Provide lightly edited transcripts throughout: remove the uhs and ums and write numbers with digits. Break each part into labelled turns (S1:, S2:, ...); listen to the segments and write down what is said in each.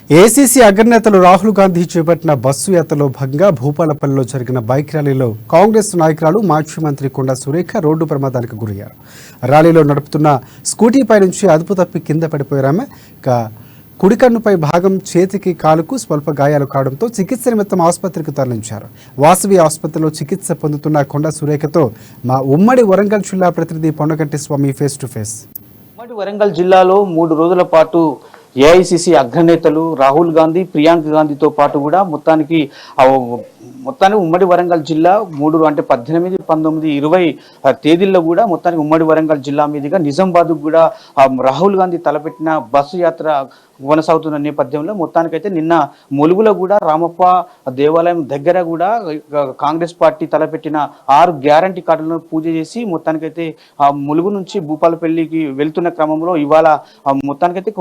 S1: ACC అగ్రనేతలు Rahul Gandhi చేపట్టిన bus యాత్రలో భాగంగా భూపాలపల్లిలో జరిగిన బైక్ ర్యాలీలో కాంగ్రెస్ నాయకురాలు మాజీ మంత్రి కొండా సురేఖ రోడ్డు ప్రమాదానికి గురయ్యారు. ర్యాలీలో నడుపుతున్న స్కూటీపై నుంచి అదుపు తప్పి కింద పడిపోయారామె. కుడికన్నుపై భాగం, చేతికి, కాలుకు స్వల్ప గాయాలు కావడంతో చికిత్స నిమిత్తం ఆసుపత్రికి తరలించారు. వాసవి ఆసుపత్రిలో చికిత్స పొందుతున్న కొండా సురేఖతో మా ఉమ్మడి వరంగల్ జిల్లా ప్రతినిధి పొన్నగంటి స్వామి ఫేస్ టు ఫేస్.
S2: ఉమ్మడి వరంగల్ జిల్లాలో 3 రోజుల పాటు ఏఐసిసి అగ్రనేతలు రాహుల్ గాంధీ, ప్రియాంక గాంధీతో పాటు కూడా మొత్తానికి ఉమ్మడి వరంగల్ జిల్లా 3 అంటే 18, 19, 20 తేదీల్లో కూడా మొత్తానికి ఉమ్మడి వరంగల్ జిల్లా మీదుగా నిజామాబాద్ కూడా రాహుల్ గాంధీ తలపెట్టిన బస్సు యాత్ర కొనసాగుతున్న నేపథ్యంలో మొత్తానికైతే నిన్న ములుగులో కూడా రామప్ప దేవాలయం దగ్గర కూడా కాంగ్రెస్ పార్టీ తలపెట్టిన 6 గ్యారంటీ కార్డులను పూజ చేసి మొత్తానికైతే ములుగు నుంచి భూపాలపల్లికి వెళ్తున్న క్రమంలో ఇవాళ మొత్తానికైతే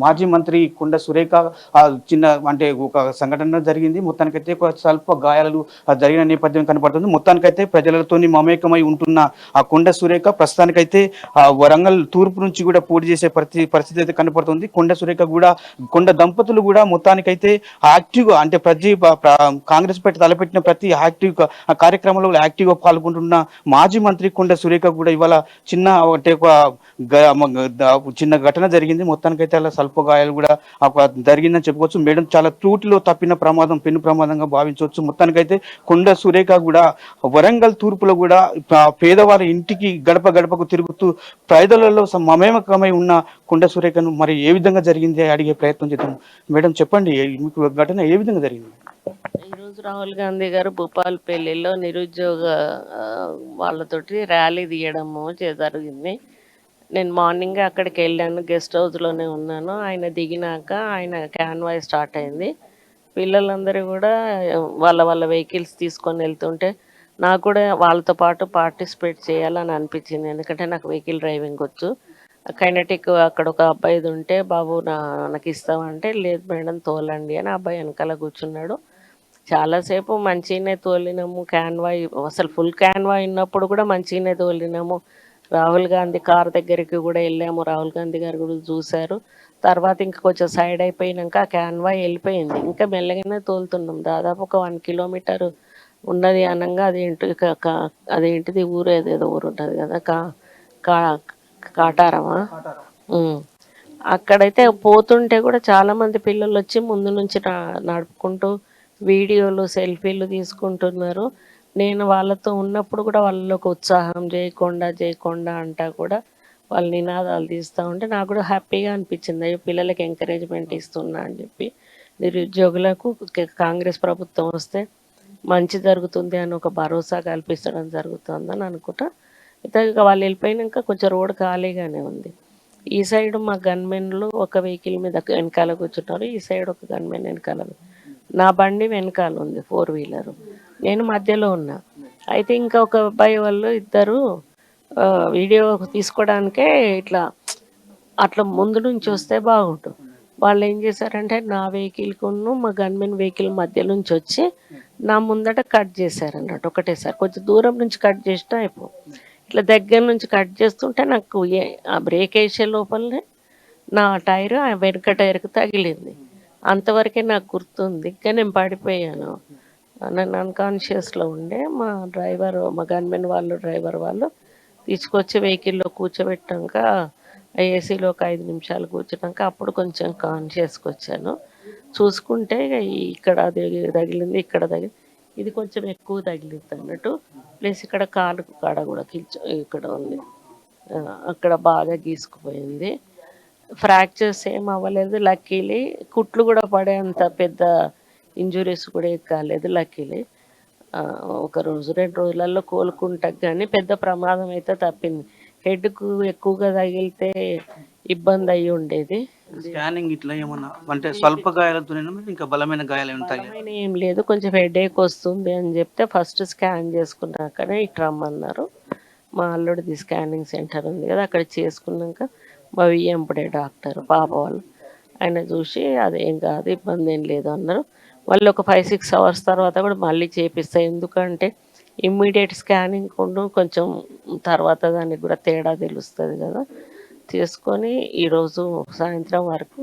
S2: మాజీ మంత్రి కొండ సురేఖ చిన్న ఒక సంఘటన జరిగింది. మొత్తానికైతే స్వల్ప గాయాలు జరిగిన నేపథ్యం కనపడుతుంది. మొత్తానికైతే ప్రజలతోని మమేకమై ఉంటున్న ఆ కొండ సురేఖ ప్రస్తుతానికైతే వరంగల్ తూర్పు నుంచి కూడా పోటీ చేసే పరిస్థితి అయితే కనపడుతుంది. కొండ దంపతులు కూడా మొత్తానికైతే యాక్టివ్గా కాంగ్రెస్ పార్టీ తలపెట్టిన ప్రతి యాక్టివ్ కార్యక్రమంలో యాక్టివ్గా పాల్గొంటున్న మాజీ మంత్రి కొండ సురేఖ కూడా ఇవాళ చిన్న ఘటన జరిగింది. మొత్తానికైతే అలా స్వల్ప గాయాలు కూడా జరిగిందని చెప్పుకోవచ్చు. మేడం చాలా త్రూటిలో తప్పిన ప్రమాదం, పెను ప్రమాదంగా భావించవచ్చు. మొత్తానికైతే కొండ సురేఖ కూడా వరంగల్ తూర్పులో కూడా పేదవారి ఇంటికి గడప గడపకు తిరుగుతూ పేదలలో మమేకమై ఉన్న కొండ సురేఖను మరి ఏ విధంగా జరిగింది అడిగే ప్రయత్నం చేద్దాం. మేడం చెప్పండి, మీకు ఘటన ఏ విధంగా జరిగింది?
S3: ఈరోజు రాహుల్ గాంధీ గారు భూపాలపల్లిలో నిరుద్యోగ వాళ్ళతోటి ర్యాలీ తీయడము జరిగింది. నేను మార్నింగ్ అక్కడికి వెళ్ళాను, గెస్ట్ హౌస్లోనే ఉన్నాను. ఆయన దిగినాక ఆయన క్యాన్వాయ్ స్టార్ట్ అయింది. పిల్లలందరూ కూడా వాళ్ళ వాళ్ళ వెహికల్స్ తీసుకొని వెళ్తుంటే నాకు కూడా వాళ్ళతో పాటు పార్టిసిపేట్ చేయాలని అనిపించింది. ఎందుకంటే నాకు వెహికల్ డ్రైవింగ్ వచ్చు. కైనటిక్ అక్కడ ఒక అబ్బాయిది ఉంటే, బాబు నాకు ఇస్తామంటే, లేదు మేడం తోలండి అని అబ్బాయి వెనకాల కూర్చున్నాడు. చాలాసేపు మంచిగానే తోలినాము. క్యాన్వాయ్ అసలు ఫుల్ క్యాన్వాయ్ ఉన్నప్పుడు కూడా మంచిగానే తోలినాము. రాహుల్ గాంధీ కార్ దగ్గరికి కూడా వెళ్ళాము. రాహుల్ గాంధీ గారు కూడా చూశారు. తర్వాత ఇంకా కొంచెం సైడ్ అయిపోయినాక ఆ క్యాన్వాయ్ వెళ్ళిపోయింది. ఇంకా మెల్లగానే తోలుతున్నాం. దాదాపు ఒక 1 కిలోమీటర్ ఉన్నది అనగా అదేంటిది ఊరు, ఏదేదో ఊరు ఉంటుంది కదా, కాటారమా. అక్కడైతే పోతుంటే కూడా చాలా మంది పిల్లలు వచ్చి ముందు నుంచి నడుపుకుంటూ వీడియోలు, సెల్ఫీలు తీసుకుంటున్నారు. నేను వాళ్ళతో ఉన్నప్పుడు కూడా వాళ్ళకి ఉత్సాహం చేయకుండా అంటా కూడా వాళ్ళ నినాదాలు తీస్తూ ఉంటే నాకు కూడా హ్యాపీగా అనిపించింది. అయ్యో పిల్లలకి ఎంకరేజ్మెంట్ ఇస్తున్నా అని చెప్పి. నిరుద్యోగులకు కాంగ్రెస్ ప్రభుత్వం వస్తే మంచి జరుగుతుంది అని ఒక భరోసా కల్పించడం జరుగుతుందని అనుకుంటా. ఇక వాళ్ళు వెళ్ళిపోయినాక కొంచెం రోడ్ ఖాళీగానే ఉంది. ఈ సైడ్ మా గన్మెన్లు ఒక వెహికల్ మీద వెనకాల కూర్చుంటారు, ఈ సైడ్ ఒక గన్మెన్ వెనకాల. నా బండి వెనకాల ఉంది 4 వీలర్, నేను మధ్యలో ఉన్నా. అయితే ఇంకా ఒక అబ్బాయి వాళ్ళు ఇద్దరు వీడియో తీసుకోవడానికే అట్లా ముందు నుంచి వస్తే బాగుంటుంది. వాళ్ళు ఏం చేశారంటే నా వెహికల్కును మా గన్మెన్ వెహికల్ మధ్య నుంచి వచ్చి నా ముందట కట్ చేశారన్నట్టు. ఒకటేసారి కొంచెం దూరం నుంచి కట్ చేసినా అయిపో. ఇట్లా దగ్గర నుంచి కట్ చేస్తుంటే నాకు ఆ బ్రేక్ వేసే లోపలనే నా టైరు ఆ వెనుక టైర్కి తగిలింది. అంతవరకే నాకు గుర్తుంది. ఇంకా నేను పడిపోయాను. నన్ను అన్కాన్షియస్లో ఉండే మా గన్మెన్ డ్రైవర్ వాళ్ళు తీసుకొచ్చి వెహికల్లో కూర్చోబెట్టాక ఏసీలో ఒక 5 నిమిషాలు కూర్చున్నాక అప్పుడు కొంచెం కాన్షియస్కి వచ్చాను. చూసుకుంటే ఇక్కడ తగిలింది, ఇక్కడ ఇది కొంచెం ఎక్కువ తగిలింది అన్నట్టు. ప్లస్ ఇక్కడ కాలు కాడ కూడా ఇక్కడ ఉంది, అక్కడ బాగా గీసుకుపోయింది. ఫ్రాక్చర్స్ ఏం అవ్వలేదు లక్కీలీ. కుట్లు కూడా పడేంత పెద్ద ఇంజురీస్ కూడా కాలేదు లక్కీలీ. ఒక 2 రోజులలో కోలుకుంటాకు కానీ పెద్ద ప్రమాదం అయితే తప్పింది. హెడ్కు ఎక్కువగా తగిలితే ఇబ్బంది అయ్యి ఉండేది.
S2: స్కానింగ్ ఇట్లా ఏమన్నా అంటే స్వల్ప గాయాలతో ఇంకా బలమైన గాయాలు
S3: ఏం లేదు, కొంచెం హెడేక్ వస్తుంది అని చెప్తే ఫస్ట్ స్కాన్ చేసుకున్నాకనే ఇటు రమ్మన్నారు. మా అల్లుడిది స్కానింగ్ సెంటర్ ఉంది కదా, అక్కడ చేసుకున్నాక మా వియ్యంపుడే డాక్టర్ పాప వాళ్ళు ఆయన చూసి అదేం కాదు, ఇబ్బంది ఏం లేదు అన్నారు. మళ్ళీ ఒక 5-6 అవర్స్ తర్వాత కూడా మళ్ళీ చేపిస్తాయి. ఎందుకంటే ఇమ్మీడియట్ స్కానింగ్ కొంచెం తర్వాత దానికి కూడా తేడా తెలుస్తుంది కదా. చేసుకొని ఈరోజు సాయంత్రం వరకు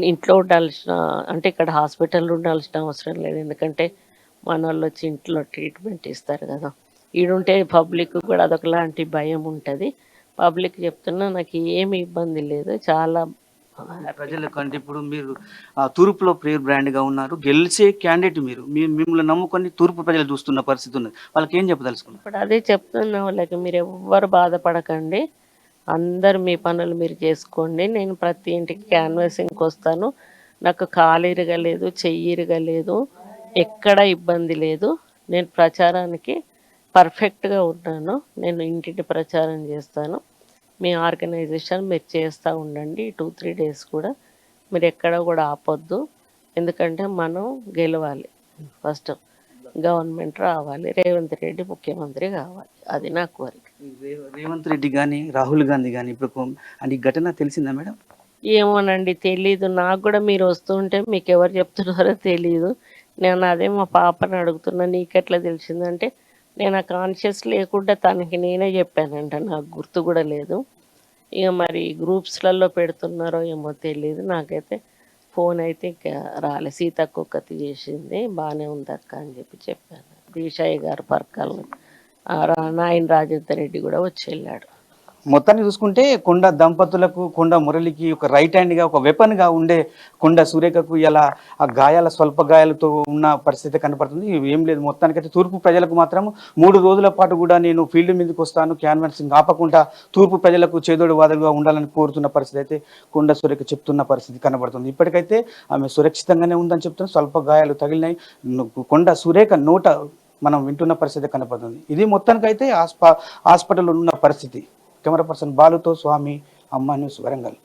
S3: ఇంట్లో ఉండాల్సిన అంటే ఇక్కడ హాస్పిటల్లో ఉండాల్సిన అవసరం లేదు. ఎందుకంటే మన వాళ్ళు వచ్చి ఇంట్లో ట్రీట్మెంట్ ఇస్తారు కదా. ఈడుంటే పబ్లిక్ కూడా అదొకలాంటి భయం ఉంటుంది. పబ్లిక్ చెప్తున్నా నాకు ఏమి ఇబ్బంది లేదు, చాలా
S2: ప్రజలకు అంటే ఇప్పుడు మీరు తూర్పులో ప్రేయర్ బ్రాండ్గా ఉన్నారు, గెలిచే క్యాండిడేట్ మీరు, మిమ్మల్ని నమ్ముకొని తూర్పు ప్రజలు చూస్తున్న పరిస్థితి ఉన్నది. వాళ్ళకి ఏం చెప్పదలుచుకున్నారు?
S3: ఇప్పుడు అదే చెప్తున్నా వాళ్ళకి, మీరు ఎవ్వరు బాధపడకండి, అందరు మీ పనులు మీరు చేసుకోండి. నేను ప్రతి ఇంటికి క్యాన్వాసింగ్కి వస్తాను. నాకు కాలు ఇరగలేదు, చెయ్యి ఇరగలేదు, ఎక్కడ ఇబ్బంది లేదు. నేను ప్రచారానికి పర్ఫెక్ట్గా ఉన్నాను. నేను ఇంటింటి ప్రచారం చేస్తాను. మీ ఆర్గనైజేషన్ మీరు చేస్తూ ఉండండి. 2-3 డేస్ కూడా మీరు ఎక్కడ కూడా ఆపొద్దు. ఎందుకంటే మనం గెలవాలి. ఫస్ట్ గవర్నమెంట్ రావాలి, రేవంత్ రెడ్డి ముఖ్యమంత్రి కావాలి, అది నా కోరిక.
S2: రేవంత్ రెడ్డి కానీ రాహుల్ గాంధీ కానీ ఇప్పుడు అంటే ఈ ఘటన తెలిసిందా మేడం?
S3: ఏమోనండి, తెలీదు నాకు కూడా. మీరు వస్తుంటే మీకు ఎవరు చెప్తున్నారో తెలీదు. నేను అదే మా పాపని అడుగుతున్నా, నీకెట్లా తెలిసిందంటే నేను ఆ కాన్షియస్ లేకుండా తనకి నేనే చెప్పానంట, నాకు గుర్తు కూడా లేదు. ఇక మరి గ్రూప్స్లలో పెడుతున్నారో ఏమో తెలియదు. నాకైతే ఫోన్ అయితే ఇంకా రాలే. సీతక్క ఒక్కతి చేసింది, బాగానే ఉంది అక్క అని చెప్పాను. దీశాయి గారు పర్కాలు, నాయన రాజేందర్ రెడ్డి కూడా వచ్చి వెళ్ళాడు.
S2: మొత్తాన్ని చూసుకుంటే కొండ దంపతులకు, కొండ మురళికి ఒక రైట్ హ్యాండ్గా, ఒక వెపన్గా ఉండే కొండ సురేఖకు ఇలా ఆ గాయాల, స్వల్ప గాయాలతో ఉన్న పరిస్థితి కనపడుతుంది. ఏం లేదు, మొత్తానికైతే తూర్పు ప్రజలకు మాత్రం 3 రోజుల పాటు కూడా నేను ఫీల్డ్ మీదకి వస్తాను, క్యాన్వాసింగ్ ఆపకుండా తూర్పు ప్రజలకు చేదోడు వాదలుగా ఉండాలని కోరుతున్న పరిస్థితి అయితే కొండ సురేఖ చెప్తున్న పరిస్థితి కనబడుతుంది. ఇప్పటికైతే ఆమె సురక్షితంగానే ఉందని చెప్తున్నారు. స్వల్ప గాయాలు తగిలినాయి. కొండ సురేఖ నోట మనం వింటున్న పరిస్థితి కనపడుతుంది. ఇది మొత్తానికైతే హాస్పిటల్లో ఉన్న పరిస్థితి. కెమెరా పర్సన్ బాలుతో స్వామి, అమ్మ న్యూస్, వరంగల్.